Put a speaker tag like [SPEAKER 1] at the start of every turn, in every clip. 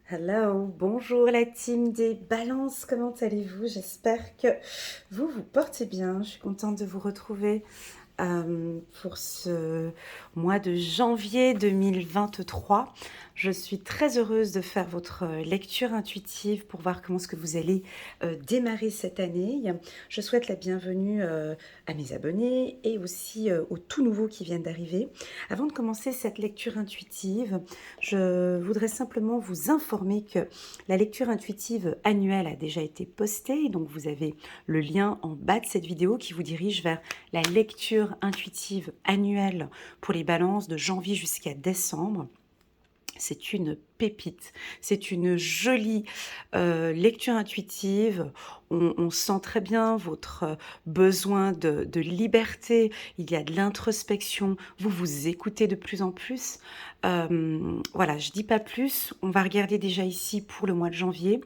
[SPEAKER 1] Hello, bonjour la team des balances, comment allez-vous? J'espère que vous vous portez bien. Je suis contente de vous retrouver pour ce mois de janvier 2023. Je suis très heureuse de faire votre lecture intuitive pour voir comment est-ce que vous allez démarrer cette année. Je souhaite la bienvenue à mes abonnés et aussi aux tout nouveaux qui viennent d'arriver. Avant de commencer cette lecture intuitive, je voudrais simplement vous informer que la lecture intuitive annuelle a déjà été postée, donc vous avez le lien en bas de cette vidéo qui vous dirige vers la lecture intuitive annuelle pour les balances de janvier jusqu'à décembre. C'est une pépite, c'est une jolie lecture intuitive. On sent très bien votre besoin de liberté. Il y a de l'introspection. Vous vous écoutez de plus en plus. Voilà, je dis pas plus. On va regarder déjà ici pour le mois de janvier,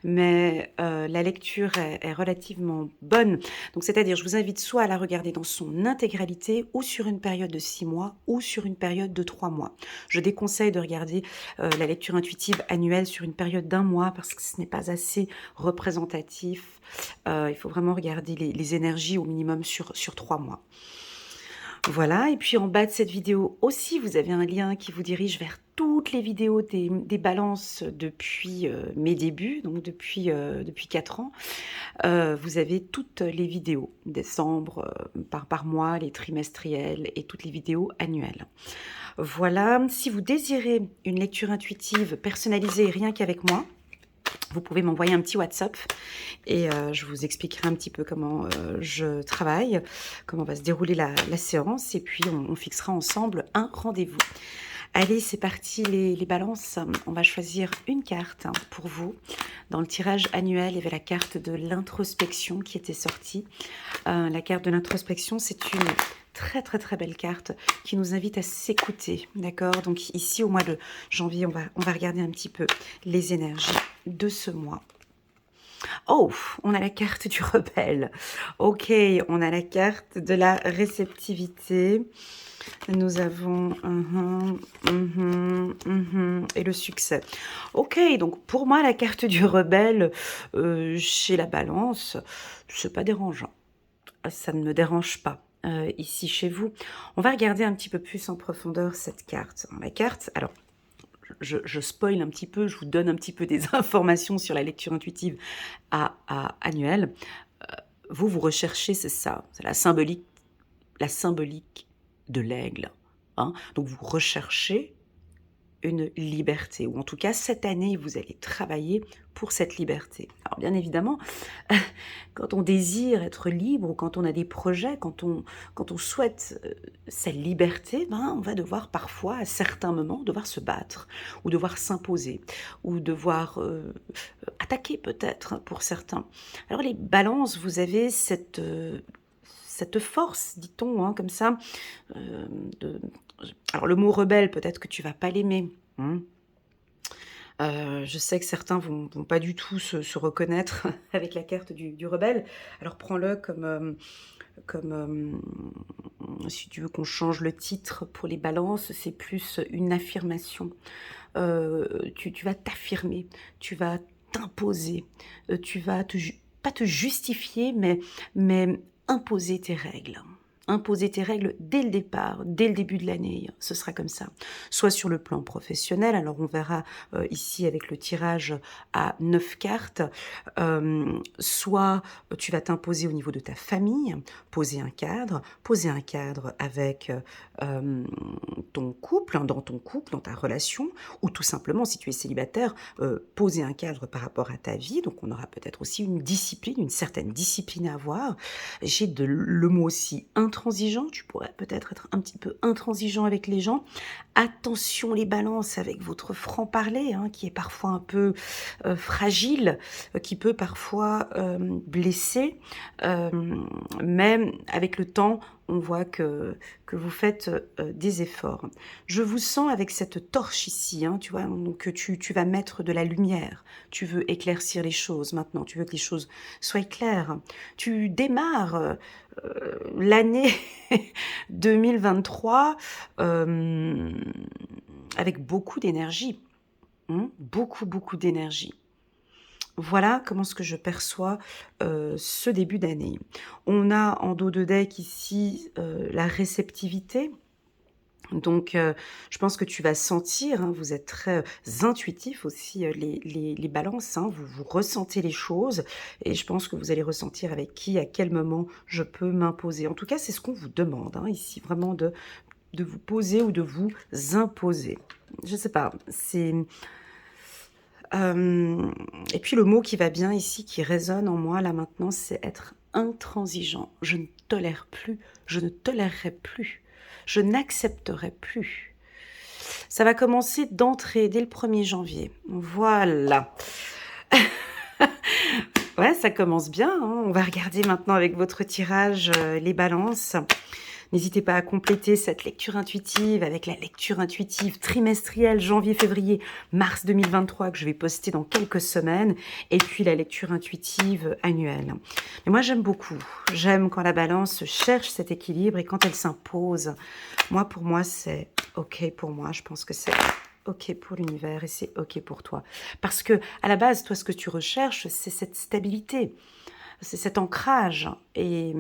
[SPEAKER 1] mais la lecture est relativement bonne. Donc, c'est-à-dire, je vous invite soit à la regarder dans son intégralité, ou sur une période de 6 mois, ou sur une période de 3 mois. Je déconseille de regarder la lecture intuitive annuelle sur une période d'un mois parce que ce n'est pas assez représentatif. Il faut vraiment regarder les énergies au minimum sur 3 mois. Voilà, et puis en bas de cette vidéo aussi, vous avez un lien qui vous dirige vers toutes les vidéos des balances depuis mes débuts, donc depuis 4 ans. Vous avez toutes les vidéos, décembre par mois, les trimestriels et toutes les vidéos annuelles. Voilà, si vous désirez une lecture intuitive personnalisée rien qu'avec moi, vous pouvez m'envoyer un petit WhatsApp et je vous expliquerai un petit peu comment je travaille, comment va se dérouler la séance et puis on fixera ensemble un rendez-vous. Allez, c'est parti les balances. On va choisir une carte pour vous. Dans le tirage annuel, il y avait la carte de l'introspection qui était sortie. La carte de l'introspection, c'est une très très très belle carte qui nous invite à s'écouter, d'accord? Donc ici, au mois de janvier, on va regarder un petit peu les énergies de ce mois. Oh, on a la carte du rebelle. Ok, on a la carte de la réceptivité. Nous avons et le succès. Ok, donc pour moi, la carte du rebelle chez la balance, c'est pas dérangeant. Ça ne me dérange pas. Ici chez vous, on va regarder un petit peu plus en profondeur cette carte. La carte, alors je spoil un petit peu, je vous donne un petit peu des informations sur la lecture intuitive annuelle. Vous recherchez, c'est ça, c'est la symbolique de l'aigle. Hein. Donc vous recherchez une liberté, ou en tout cas cette année vous allez travailler pour cette liberté. Alors bien évidemment, quand on désire être libre ou quand on a des projets, quand on souhaite sa liberté, on va devoir parfois à certains moments devoir se battre ou devoir s'imposer ou devoir attaquer peut-être pour certains. Alors les balances, vous avez cette force, dit-on, comme ça, de... Alors le mot rebelle, peut-être que tu vas pas l'aimer. Je sais que certains vont pas du tout se reconnaître avec la carte du rebelle. Alors prends-le comme si tu veux qu'on change le titre pour les balances, c'est plus une affirmation. Tu vas t'affirmer, tu vas t'imposer, tu vas pas te justifier, mais imposer tes règles. Imposer tes règles dès le départ, dès le début de l'année, ce sera comme ça. Soit sur le plan professionnel, alors on verra ici avec le tirage à 9 cartes, soit tu vas t'imposer au niveau de ta famille, poser un cadre avec ton couple, dans ton couple, dans ta relation, ou tout simplement, si tu es célibataire, poser un cadre par rapport à ta vie. Donc, on aura peut-être aussi une discipline, une certaine discipline à avoir. J'ai le mot aussi intransigeant. Tu pourrais peut-être être un petit peu intransigeant avec les gens. Attention les balances avec votre franc-parler, qui est parfois un peu fragile, qui peut parfois blesser. Mais avec le temps, on voit que vous faites des efforts. Je vous sens avec cette torche ici, tu vois, donc tu vas mettre de la lumière. Tu veux éclaircir les choses maintenant, tu veux que les choses soient claires. Tu démarres l'année 2023 avec beaucoup d'énergie. Beaucoup, beaucoup d'énergie. Voilà comment est-ce que je perçois ce début d'année. On a en dos de deck ici la réceptivité. Donc, je pense que tu vas sentir, hein, vous êtes très intuitifs aussi, les balances, hein, vous ressentez les choses et je pense que vous allez ressentir avec qui, à quel moment je peux m'imposer. En tout cas, c'est ce qu'on vous demande, hein, ici, vraiment de vous poser ou de vous imposer. Je sais pas, c'est... et puis le mot qui va bien ici, qui résonne en moi là maintenant, c'est être intransigeant. Je ne tolère plus, je ne tolérerai plus, je n'accepterai plus. Ça va commencer d'entrée dès le 1er janvier. Voilà. Ouais, ça commence bien, hein. On va regarder maintenant avec votre tirage les balances. N'hésitez pas à compléter cette lecture intuitive avec la lecture intuitive trimestrielle janvier, février, mars 2023 que je vais poster dans quelques semaines et puis la lecture intuitive annuelle. Mais moi, j'aime beaucoup. J'aime quand la balance cherche cet équilibre et quand elle s'impose. Moi, pour moi, c'est OK pour moi. Je pense que c'est OK pour l'univers et c'est OK pour toi. Parce que à la base, toi, ce que tu recherches, c'est cette stabilité. C'est cet ancrage et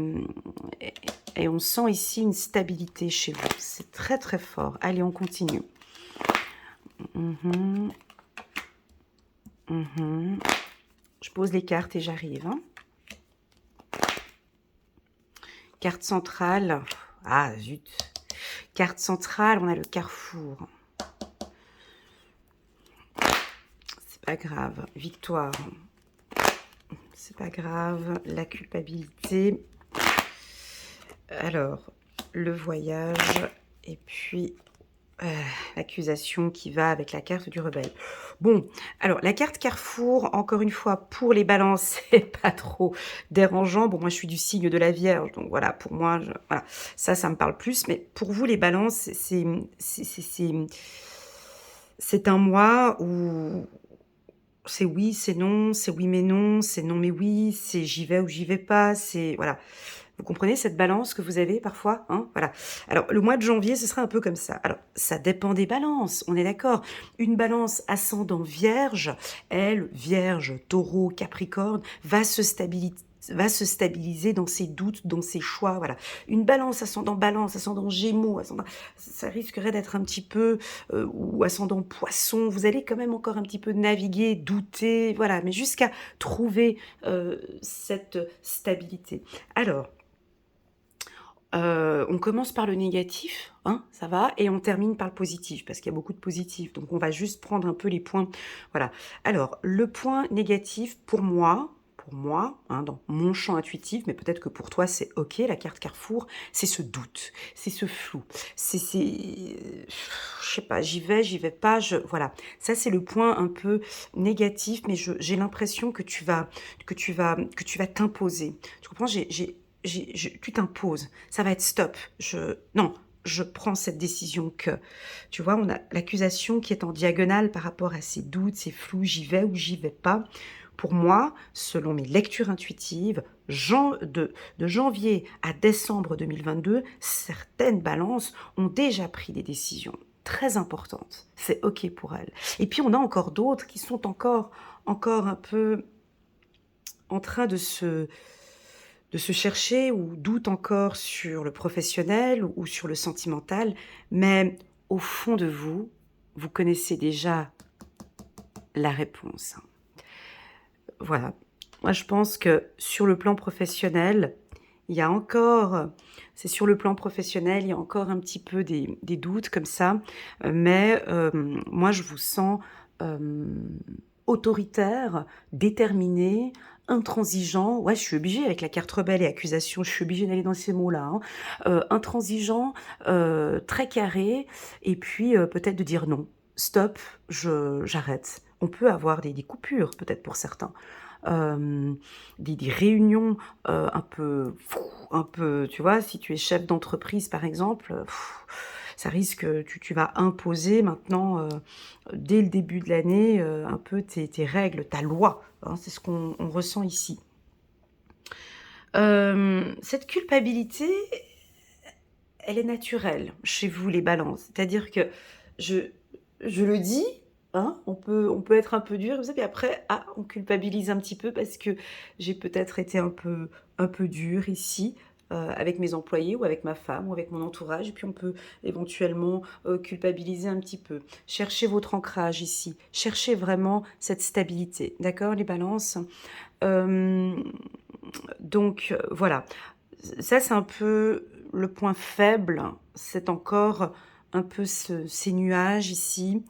[SPEAKER 1] on sent ici une stabilité chez vous. C'est très très fort. Allez, on continue. Je pose les cartes et j'arrive. Hein. Carte centrale. Ah, zut. Carte centrale, on a le carrefour. C'est pas grave. Victoire. C'est pas grave. La culpabilité. Alors, le voyage. Et puis, l'accusation qui va avec la carte du rebelle. Bon, alors, la carte Carrefour, encore une fois, pour les balances, c'est pas trop dérangeant. Bon, moi, je suis du signe de la Vierge, donc voilà, pour moi, voilà, ça me parle plus. Mais pour vous, les balances, c'est un mois où c'est oui, c'est non, c'est oui mais non, c'est non mais oui, c'est j'y vais ou j'y vais pas, c'est... Voilà. Vous comprenez cette balance que vous avez parfois, hein? Voilà. Alors, le mois de janvier, ce sera un peu comme ça. Alors, ça dépend des balances, on est d'accord. Une balance ascendant vierge, elle, vierge, taureau, capricorne, va se stabiliser dans ses doutes, dans ses choix, voilà. Une balance, ascendant gémeaux, ça risquerait d'être un petit peu, ou ascendant poisson, vous allez quand même encore un petit peu naviguer, douter, voilà, mais jusqu'à trouver cette stabilité. Alors, on commence par le négatif, hein, ça va, et on termine par le positif, parce qu'il y a beaucoup de positifs. Donc, on va juste prendre un peu les points. Voilà. Alors, le point négatif, pour moi, hein, dans mon champ intuitif, mais peut-être que pour toi, c'est OK, la carte Carrefour, c'est ce doute, c'est ce flou, je sais pas, j'y vais pas, voilà. Ça, c'est le point un peu négatif, mais j'ai l'impression que tu vas t'imposer. Tu comprends? Tu t'imposes, ça va être stop. Non, je prends cette décision que, tu vois, on a l'accusation qui est en diagonale par rapport à ces doutes, ces flous, j'y vais ou j'y vais pas. Pour moi, selon mes lectures intuitives, de janvier à décembre 2022, certaines balances ont déjà pris des décisions très importantes. C'est OK pour elles. Et puis, on a encore d'autres qui sont encore un peu en train de se chercher ou doutent encore sur le professionnel ou sur le sentimental, mais au fond de vous, vous connaissez déjà la réponse. Voilà. Moi, je pense que sur le plan professionnel, il y a encore, c'est sur le plan professionnel, il y a encore un petit peu des doutes comme ça, mais moi, je vous sens autoritaire, déterminé, intransigeant. Ouais, je suis obligée avec la carte rebelle et accusation, je suis obligée d'aller dans ces mots-là. Hein. Intransigeant, très carré, et puis peut-être de dire non, stop, j'arrête. On peut avoir des coupures, peut-être pour certains. Des réunions un peu, tu vois, si tu es chef d'entreprise par exemple, ça risque, tu vas imposer maintenant, dès le début de l'année, un peu tes règles, ta loi, hein, c'est ce qu'on ressent ici. Cette culpabilité, elle est naturelle chez vous les balances, c'est-à-dire que je le dis, hein, on peut être un peu dur comme ça, puis après, ah, on culpabilise un petit peu parce que j'ai peut-être été un peu dur ici, avec mes employés ou avec ma femme ou avec mon entourage et puis on peut éventuellement, culpabiliser un petit peu. Cherchez votre ancrage ici, cherchez vraiment cette stabilité, d'accord les balances? Hem, donc voilà, ça c'est un peu le point faible, c'est encore un peu ces nuages ici.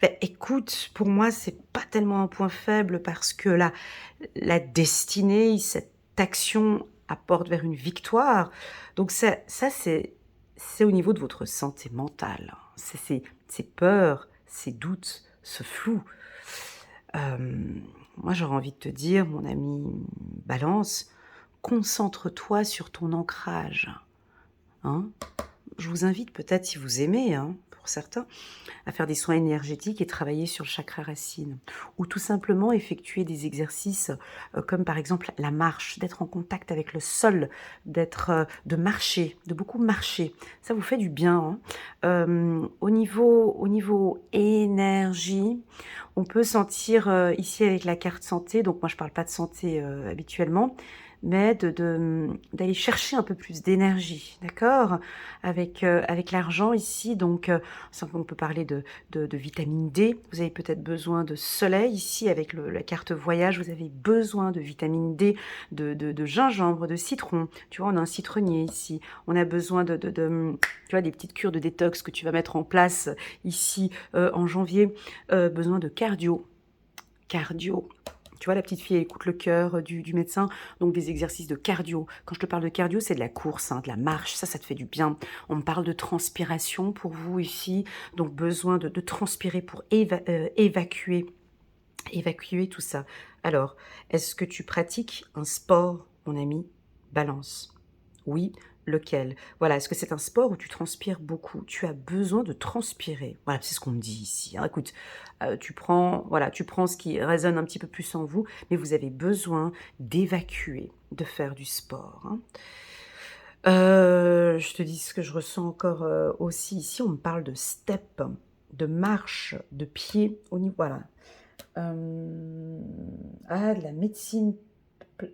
[SPEAKER 1] Beh, écoute, pour moi, c'est pas tellement un point faible parce que la destinée, cette action apporte vers une victoire. Donc ça c'est au niveau de votre santé mentale. C'est ces peurs, ces doutes, ce flou. Moi, j'aurais envie de te dire, mon ami Balance, concentre-toi sur ton ancrage, hein. Je vous invite peut-être, si vous aimez, hein, pour certains, à faire des soins énergétiques et travailler sur le chakra racine. Ou tout simplement effectuer des exercices comme par exemple la marche, d'être en contact avec le sol, de marcher, de beaucoup marcher. Ça vous fait du bien, hein. Au niveau énergie, on peut sentir ici avec la carte santé, donc moi je parle pas de santé habituellement, mais d'aller chercher un peu plus d'énergie, d'accord? Avec l'argent ici, donc on peut parler de vitamine D. Vous avez peut-être besoin de soleil ici avec la carte voyage. Vous avez besoin de vitamine D, de gingembre, de citron. Tu vois, on a un citronnier ici. On a besoin tu vois, des petites cures de détox que tu vas mettre en place ici en janvier. Besoin de cardio. Cardio. Tu vois, la petite fille, elle écoute le cœur du médecin, donc des exercices de cardio. Quand je te parle de cardio, c'est de la course, hein, de la marche, ça te fait du bien. On me parle de transpiration pour vous ici, donc besoin de transpirer pour évacuer tout ça. Alors, est-ce que tu pratiques un sport, mon ami? Balance. Oui, lequel? Voilà, est-ce que c'est un sport où tu transpires beaucoup? Tu as besoin de transpirer. Voilà, c'est ce qu'on me dit ici, hein. Écoute, tu prends ce qui résonne un petit peu plus en vous, mais vous avez besoin d'évacuer, de faire du sport, hein. Je te dis ce que je ressens encore, aussi ici, on me parle de step, de marche, de pied au niveau voilà. De la médecine p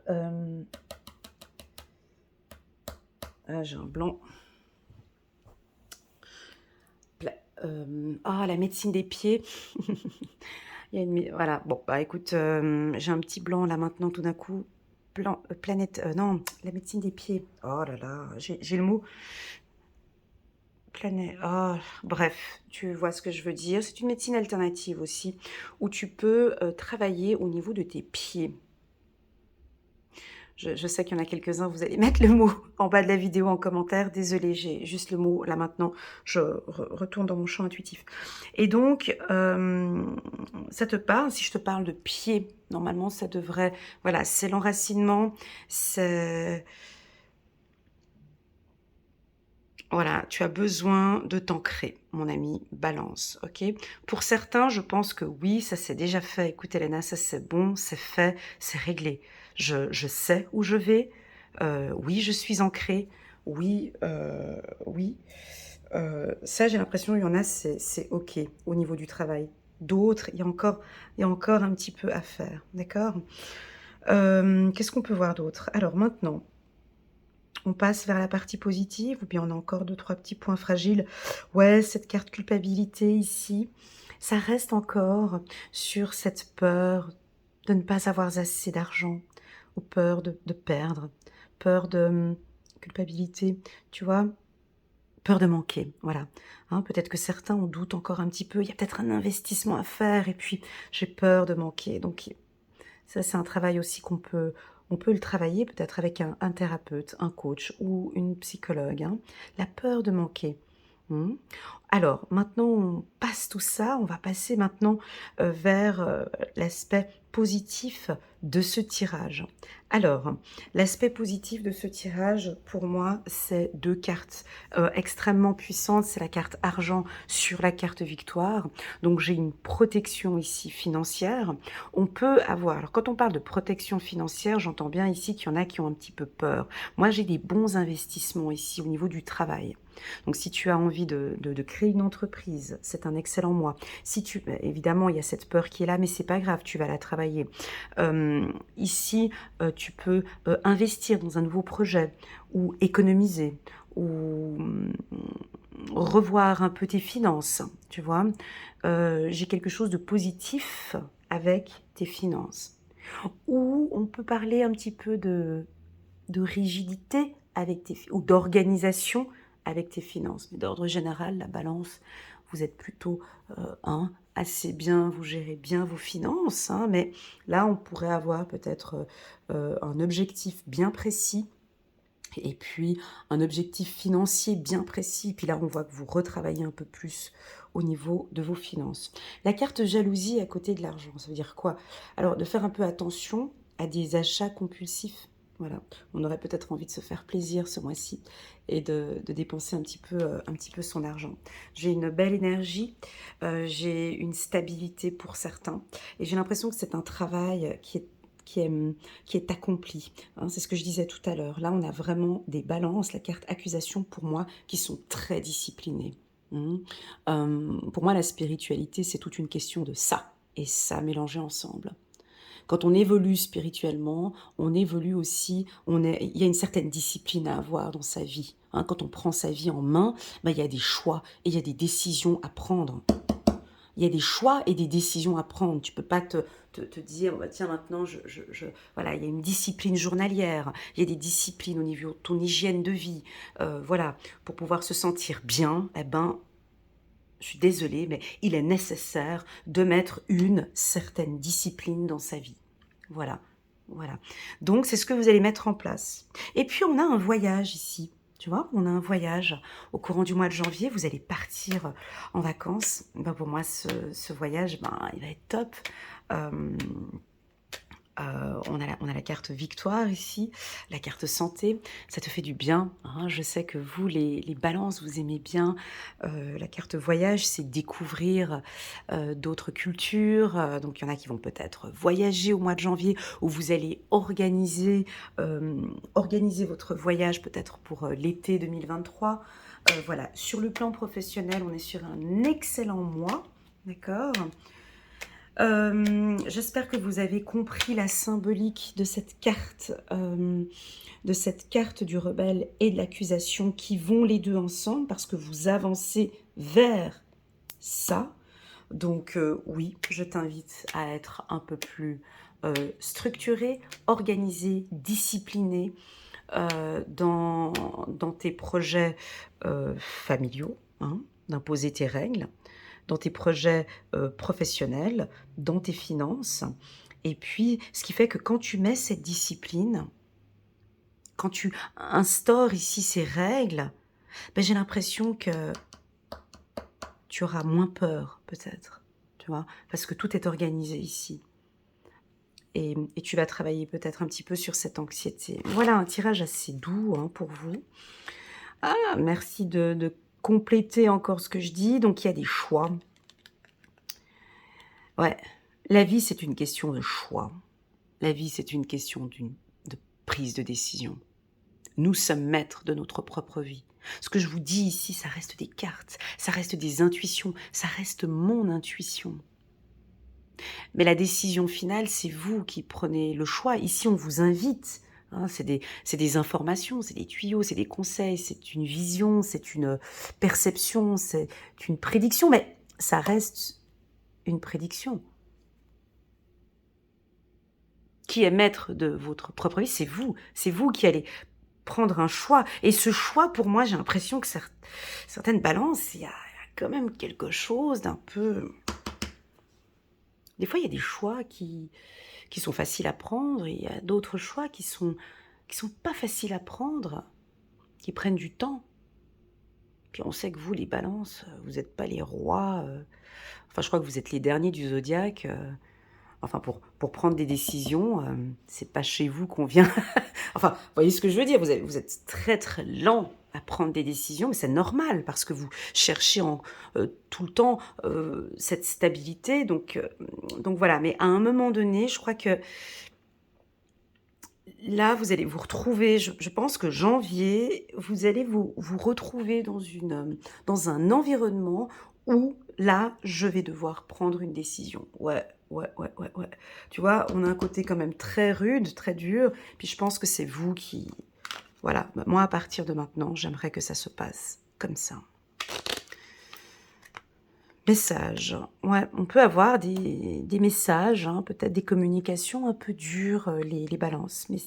[SPEAKER 1] hem, j'ai un blanc. La médecine des pieds. Il y a une mé Voilà, bon, bah, écoute, j'ai un petit blanc là maintenant tout d'un coup. Planète, non, la médecine des pieds. Oh là là, j'ai le mot. Bref, tu vois ce que je veux dire. C'est une médecine alternative aussi, où tu peux, travailler au niveau de tes pieds. Je sais qu'il y en a quelques-uns, vous allez mettre le mot en bas de la vidéo en commentaire. Désolée, j'ai juste le mot là maintenant. Je retourne dans mon champ intuitif. Et donc, ça te parle? Si je te parle de pied, normalement, ça devrait... Voilà, c'est l'enracinement, c'est... Voilà, tu as besoin de t'ancrer, mon ami, balance, ok? Pour certains, je pense que oui, ça c'est déjà fait. Écoute, Elena, ça c'est bon, c'est fait, c'est réglé. Je sais où je vais. Oui, je suis ancrée. Oui, oui. Ça, j'ai l'impression, il y en a, c'est ok au niveau du travail. D'autres, il y a encore un petit peu à faire, d'accord? Qu'est-ce qu'on peut voir d'autre? Alors maintenant, on passe vers la partie positive ou bien on a encore deux trois petits points fragiles? Ouais, cette carte culpabilité ici, ça reste encore sur cette peur de ne pas avoir assez d'argent ou peur de perdre, peur de, culpabilité, tu vois? Peur de manquer, voilà, hein. Peut-être que certains, on doute encore un petit peu, il y a peut-être un investissement à faire et puis j'ai peur de manquer. Donc ça, c'est un travail aussi on peut le travailler peut-être avec un thérapeute, un coach ou une psychologue, hein. La peur de manquer. Mmh. Alors maintenant, on passe tout ça, on va passer maintenant, vers, l'aspect positif de ce tirage. Alors, l'aspect positif de ce tirage, pour moi, c'est 2 cartes, extrêmement puissantes. C'est la carte argent sur la carte victoire. Donc j'ai une protection ici financière. On peut avoir alors quand on parle de protection financière, j'entends bien ici qu'il y en a qui ont un petit peu peur. Moi, j'ai des bons investissements ici au niveau du travail. Donc si tu as envie de créer une entreprise, c'est un excellent mois. Si tu, évidemment, il y a cette peur qui est là, mais c'est pas grave, tu vas la travailler. Ici, tu peux investir dans un nouveau projet ou économiser ou revoir un peu tes finances, tu vois. J'ai quelque chose de positif avec tes finances. Ou on peut parler un petit peu de rigidité avec ou d'organisation avec tes finances. Mais d'ordre général, la balance, vous êtes plutôt assez bien, vous gérez bien vos finances, hein, mais là, on pourrait avoir peut-être un objectif bien précis et puis un objectif financier bien précis. Puis là, on voit que vous retravaillez un peu plus au niveau de vos finances. La carte jalousie à côté de l'argent, ça veut dire quoi? Alors, de faire un peu attention à des achats compulsifs. Voilà, on aurait peut-être envie de se faire plaisir ce mois-ci et de dépenser un petit peu son argent. J'ai une belle énergie, j'ai une stabilité pour certains et j'ai l'impression que c'est un travail qui est, qui est accompli. Hein, c'est ce que je disais tout à l'heure. Là, on a vraiment des balances, la carte accusation pour moi, qui sont très disciplinées. Pour moi, la spiritualité, c'est toute une question de ça et ça mélangé ensemble. Quand on évolue spirituellement, on évolue aussi, il y a une certaine discipline à avoir dans sa vie. Hein, quand on prend sa vie en main, ben, il y a des choix et il y a des décisions à prendre. Il y a des choix et des décisions à prendre. Tu peux pas te dire, bah, tiens, maintenant, voilà, il y a une discipline journalière, il y a des disciplines au niveau de ton hygiène de vie. Voilà, pour pouvoir se sentir bien, eh ben, je suis désolée, mais il est nécessaire de mettre une certaine discipline dans sa vie. Voilà, voilà. Donc, c'est ce que vous allez mettre en place. Et puis, on a un voyage ici. Tu vois, on a un voyage au courant du mois de janvier. Vous allez partir en vacances. Ben, pour moi, ce voyage, ben, il va être top. On a la carte victoire ici, la carte santé, ça te fait du bien. Hein. Je sais que vous, les balances, vous aimez bien. La carte voyage, c'est découvrir d'autres cultures. Donc, il y en a qui vont peut-être voyager au mois de janvier, où vous allez organiser votre voyage peut-être pour l'été 2023. Voilà, sur le plan professionnel, on est sur un excellent mois, d'accord ? J'espère que vous avez compris la symbolique de cette carte du rebelle et de l'accusation qui vont les deux ensemble parce que vous avancez vers ça. Donc oui, je t'invite à être un peu plus structuré, organisé, discipliné dans tes projets familiaux, hein, d'imposer tes règles, dans tes projets professionnels, dans tes finances. Et puis, ce qui fait que quand tu mets cette discipline, quand tu instaures ici ces règles, ben, j'ai l'impression que tu auras moins peur, peut-être, tu vois, parce que tout est organisé ici. Et tu vas travailler peut-être un petit peu sur cette anxiété. Voilà, un tirage assez doux hein, pour vous. Ah, merci de compléter encore ce que je dis. Donc, il y a des choix. Ouais, la vie, c'est une question de choix. La vie, c'est une question de prise de décision. Nous sommes maîtres de notre propre vie. Ce que je vous dis ici, ça reste des cartes, ça reste des intuitions, ça reste mon intuition. Mais la décision finale, c'est vous qui prenez le choix. Ici, on vous invite. Hein, c'est des informations, c'est des tuyaux, c'est des conseils, c'est une vision, c'est une perception, c'est une prédiction. Mais ça reste une prédiction. Qui est maître de votre propre vie, c'est vous. C'est vous qui allez prendre un choix. Et ce choix, pour moi, j'ai l'impression que certaines balances, il y a quand même quelque chose d'un peu... Des fois, il y a des choix qui sont faciles à prendre, et il y a d'autres choix qui sont pas faciles à prendre, qui prennent du temps. Puis on sait que vous, les balances, vous n'êtes pas les rois. Enfin, je crois que vous êtes les derniers du zodiaque. Enfin, pour prendre des décisions, c'est pas chez vous qu'on vient... Enfin, vous voyez ce que je veux dire, vous êtes très très lent à prendre des décisions, mais c'est normal parce que vous cherchez tout le temps cette stabilité. Donc voilà, mais à un moment donné, je crois que là, vous allez vous retrouver, je pense que janvier, vous allez vous retrouver dans un environnement où là, je vais devoir prendre une décision. Ouais, ouais, ouais, ouais, ouais. Tu vois, on a un côté quand même très rude, très dur, puis je pense que c'est vous qui... Voilà, moi, à partir de maintenant, j'aimerais que ça se passe comme ça. Messages. Ouais, on peut avoir des messages, hein, peut-être des communications un peu dures, les balances. Mais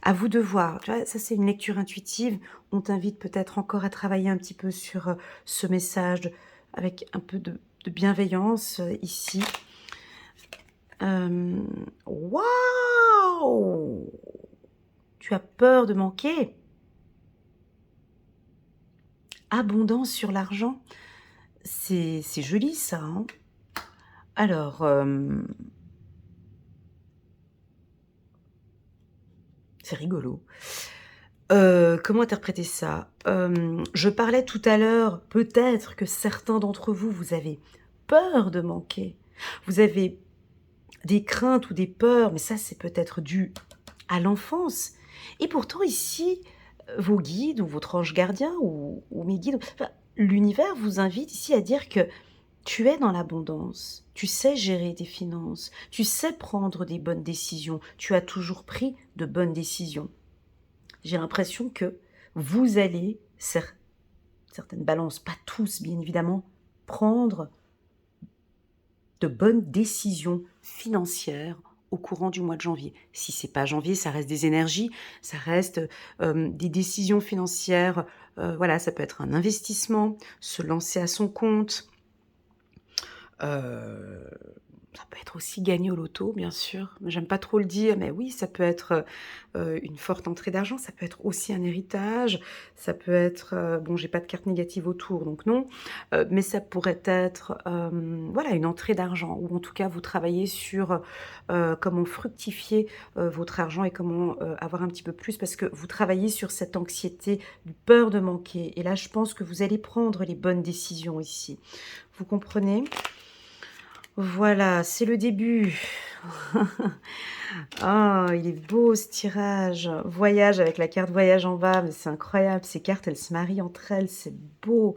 [SPEAKER 1] à vous de voir. Tu vois, ça, c'est une lecture intuitive. On t'invite peut-être encore à travailler un petit peu sur ce message avec un peu de bienveillance ici. Waouh! Tu as peur de manquer? Abondance sur l'argent? C'est joli ça, hein? Alors, c'est rigolo. Comment interpréter ça? Je parlais tout à l'heure, peut-être que certains d'entre vous, vous avez peur de manquer. Vous avez des craintes ou des peurs, mais ça, c'est peut-être dû à l'enfance. Et pourtant ici, vos guides ou votre ange gardien ou mes guides, enfin, l'univers vous invite ici à dire que tu es dans l'abondance, tu sais gérer tes finances, tu sais prendre des bonnes décisions, tu as toujours pris de bonnes décisions. J'ai l'impression que vous allez, certaines balances, pas tous bien évidemment, prendre de bonnes décisions financières au courant du mois de janvier. Si c'est pas janvier, ça reste des énergies, ça reste des décisions financières. Voilà, ça peut être un investissement, se lancer à son compte. Euh, Ça peut être aussi gagner au loto, bien sûr. Mais j'aime pas trop le dire, mais oui, ça peut être une forte entrée d'argent, ça peut être aussi un héritage, ça peut être, bon, j'ai pas de carte négative autour, donc non, mais ça pourrait être, voilà, une entrée d'argent, ou en tout cas, vous travaillez sur comment fructifier votre argent et comment avoir un petit peu plus, parce que vous travaillez sur cette anxiété, du peur de manquer. Et là, je pense que vous allez prendre les bonnes décisions ici. Vous comprenez? Voilà, c'est le début. Oh, il est beau ce tirage. Voyage avec la carte voyage en bas, mais c'est incroyable. Ces cartes, elles se marient entre elles, c'est beau.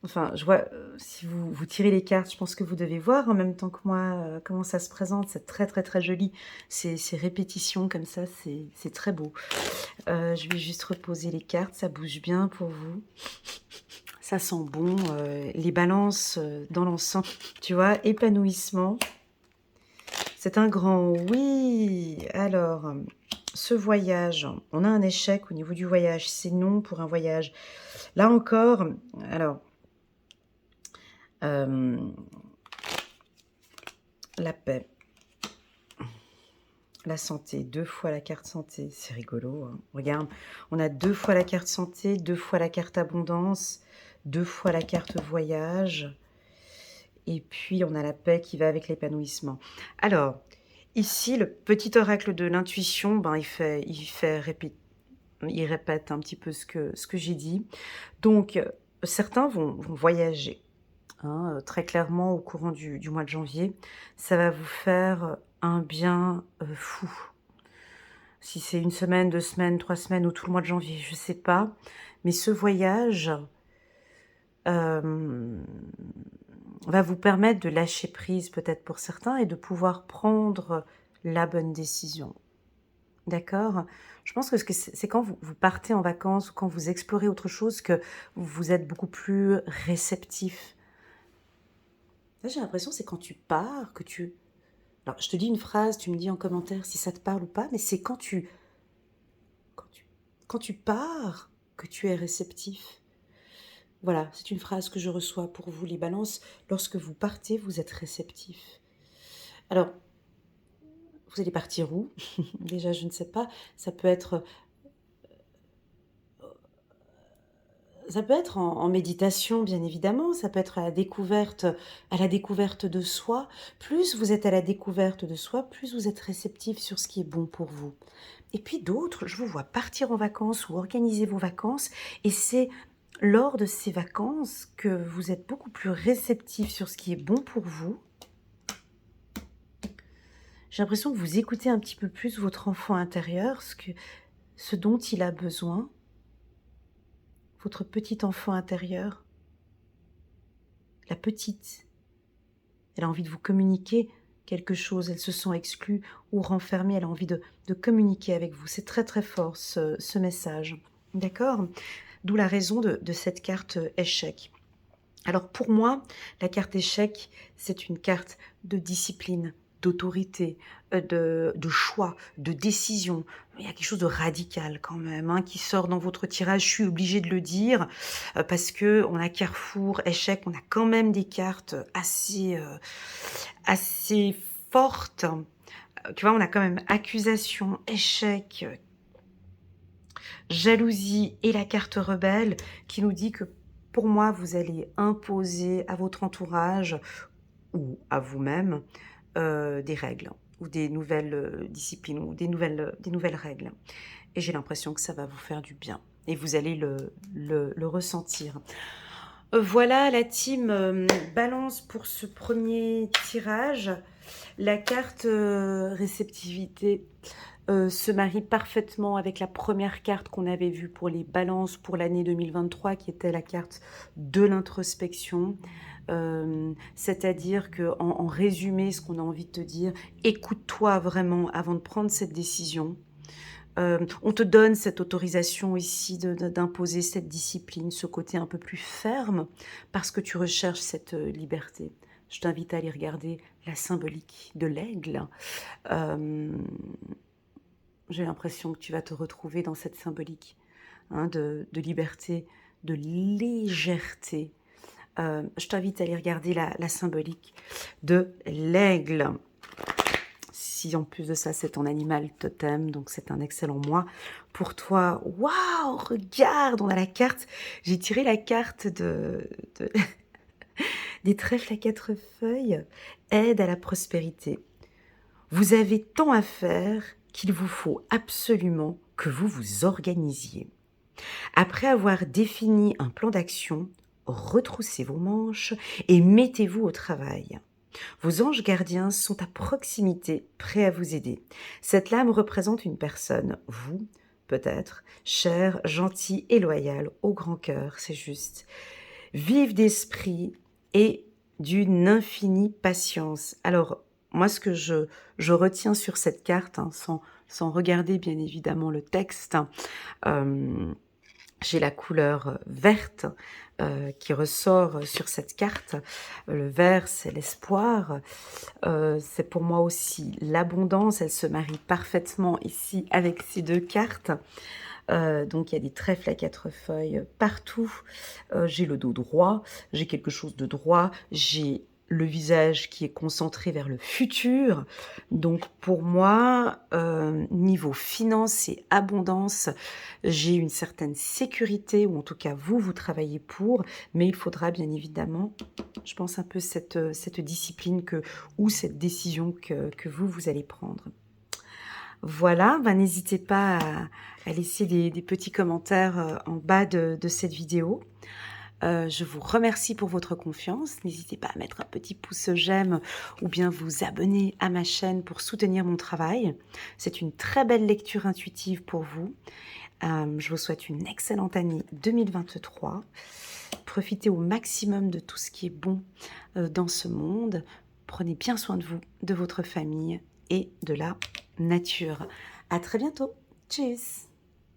[SPEAKER 1] Enfin, je vois, si vous tirez les cartes, je pense que vous devez voir en même temps que moi comment ça se présente. C'est très très très joli. Ces répétitions comme ça, c'est très beau. Je vais juste reposer les cartes, ça bouge bien pour vous. Ça sent bon, les balances dans l'encens. Tu vois, épanouissement. C'est un grand oui. Alors, ce voyage, on a un échec au niveau du voyage. C'est non pour un voyage. Là encore, alors, la paix, la santé, 2 fois la carte santé. C'est rigolo, hein. Regarde, on a 2 fois la carte santé, 2 fois la carte abondance, 2 fois la carte voyage. Et puis, on a la paix qui va avec l'épanouissement. Alors, ici, le petit oracle de l'intuition, ben, il répète un petit peu ce que j'ai dit. Donc, certains vont voyager, hein, très clairement au courant du mois de janvier. Ça va vous faire un bien fou. Si c'est 1 semaine, 2 semaines, 3 semaines ou tout le mois de janvier, je ne sais pas. Mais ce voyage va vous permettre de lâcher prise peut-être pour certains et de pouvoir prendre la bonne décision. D'accord? Je pense que c'est quand vous partez en vacances ou quand vous explorez autre chose que vous êtes beaucoup plus réceptif. Là, j'ai l'impression que c'est quand tu pars que tu... Alors, je te dis une phrase, tu me dis en commentaire si ça te parle ou pas, mais c'est quand tu, quand tu pars que tu es réceptif. Voilà, c'est une phrase que je reçois pour vous, les balances. Lorsque vous partez, vous êtes réceptif. Alors, vous allez partir où? Déjà, je ne sais pas. Ça peut être en méditation, bien évidemment. Ça peut être à la découverte de soi. Plus vous êtes à la découverte de soi, plus vous êtes réceptif sur ce qui est bon pour vous. Et puis d'autres, je vous vois partir en vacances ou organiser vos vacances. Et c'est lors de ces vacances que vous êtes beaucoup plus réceptif sur ce qui est bon pour vous. j'ai l'impression que vous écoutez un petit peu plus votre enfant intérieur, ce dont il a besoin, votre petit enfant intérieur, la petite. Elle a envie de vous communiquer quelque chose, elle se sent exclue ou renfermée, elle a envie de communiquer avec vous. C'est très très fort ce message, d'accord? D'où la raison de cette carte échec. Alors pour moi, la carte échec, c'est une carte de discipline, d'autorité, de choix, de décision. Il y a quelque chose de radical quand même hein, qui sort dans votre tirage. Je suis obligée de le dire parce que on a Carrefour, échec, on a quand même des cartes assez fortes. Tu vois, on a quand même accusation, échec, jalousie et la carte rebelle qui nous dit que pour moi, vous allez imposer à votre entourage ou à vous-même des règles ou des nouvelles disciplines ou des nouvelles règles. Et j'ai l'impression que ça va vous faire du bien et vous allez le ressentir. Voilà la team balance pour ce premier tirage. La carte réceptivité se marie parfaitement avec la première carte qu'on avait vue pour les balances pour l'année 2023, qui était la carte de l'introspection. C'est-à-dire que en résumé, ce qu'on a envie de te dire, écoute-toi vraiment avant de prendre cette décision. On te donne cette autorisation ici d'imposer cette discipline, ce côté un peu plus ferme, parce que tu recherches cette liberté. Je t'invite à aller regarder la symbolique de l'aigle. J'ai l'impression que tu vas te retrouver dans cette symbolique hein, de liberté, de légèreté. Je t'invite à aller regarder la symbolique de l'aigle. Si en plus de ça, c'est ton animal totem, donc c'est un excellent mois pour toi. Waouh, regarde, on a la carte. J'ai tiré la carte des trèfles à 4 feuilles. Aide à la prospérité. Vous avez tant à faire qu'il vous faut absolument que vous vous organisiez. Après avoir défini un plan d'action, retroussez vos manches et mettez-vous au travail. Vos anges gardiens sont à proximité, prêts à vous aider. Cette lame représente une personne, vous, peut-être, chère, gentille et loyale, au grand cœur, c'est juste. Vive d'esprit et d'une infinie patience. Alors, moi, ce que je retiens sur cette carte, hein, sans regarder bien évidemment le texte, j'ai la couleur verte qui ressort sur cette carte. Le vert, c'est l'espoir. C'est pour moi aussi l'abondance. Elle se marie parfaitement ici avec ces deux cartes. Donc il y a des trèfles à 4 feuilles partout. J'ai le dos droit, j'ai quelque chose de droit, j'ai le visage qui est concentré vers le futur. Donc pour moi, niveau finance et abondance, j'ai une certaine sécurité, ou en tout cas vous travaillez pour, mais il faudra bien évidemment, je pense un peu cette discipline ou cette décision que vous allez prendre. Voilà, ben n'hésitez pas à laisser des petits commentaires en bas de cette vidéo. Je vous remercie pour votre confiance. N'hésitez pas à mettre un petit pouce j'aime ou bien vous abonner à ma chaîne pour soutenir mon travail. C'est une très belle lecture intuitive pour vous. Je vous souhaite une excellente année 2023. Profitez au maximum de tout ce qui est bon dans ce monde. Prenez bien soin de vous, de votre famille et de la nature. À très bientôt. Tchuss.